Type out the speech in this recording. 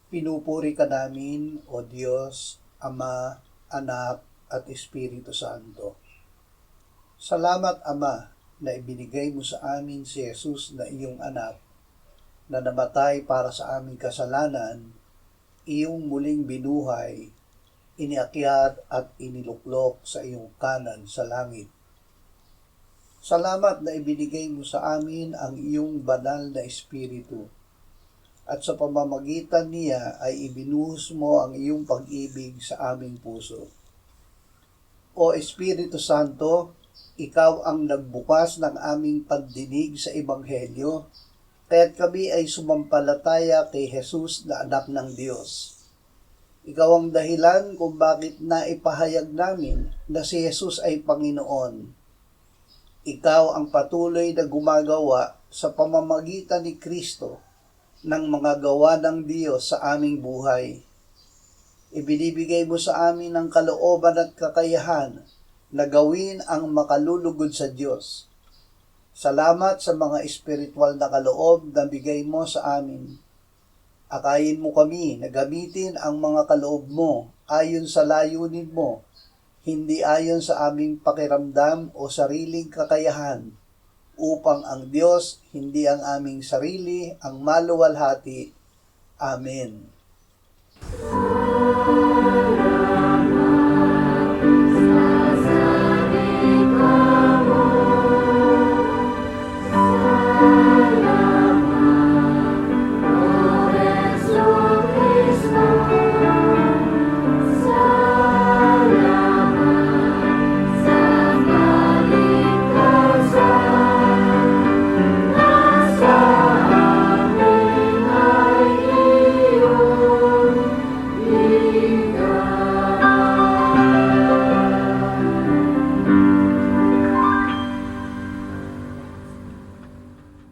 Pinupuri ka namin, O Diyos, Ama, Anak, at Espiritu Santo. Salamat, Ama, na ibinigay mo sa amin si Jesus na iyong anak, na namatay para sa aming kasalanan, iyong muling binuhay, iniakyat at iniluklok sa iyong kanan sa langit. Salamat na ibinigay mo sa amin ang iyong banal na Espiritu, at sa pamamagitan niya ay ibinuhos mo ang iyong pag-ibig sa aming puso. O Espiritu Santo, ikaw ang nagbukas ng aming pagdinig sa Ebanghelyo, kaya't kami ay sumampalataya kay Jesus na anak ng Diyos. Ikaw ang dahilan kung bakit naipahayag namin na si Jesus ay Panginoon. Ikaw ang patuloy na gumagawa sa pamamagitan ni Kristo ng mga gawa ng Diyos sa aming buhay. Ibinibigay mo sa amin ang kalooban at kakayahan na gawin ang makalulugod sa Diyos. Salamat sa mga espiritual na kaloob na bigay mo sa amin. Akayin mo kami na gamitin ang mga kaloob mo ayon sa layunin mo, hindi ayon sa aming pakiramdam o sariling kakayahan, upang ang Diyos, hindi ang aming sarili, ang maluwalhati. Amen.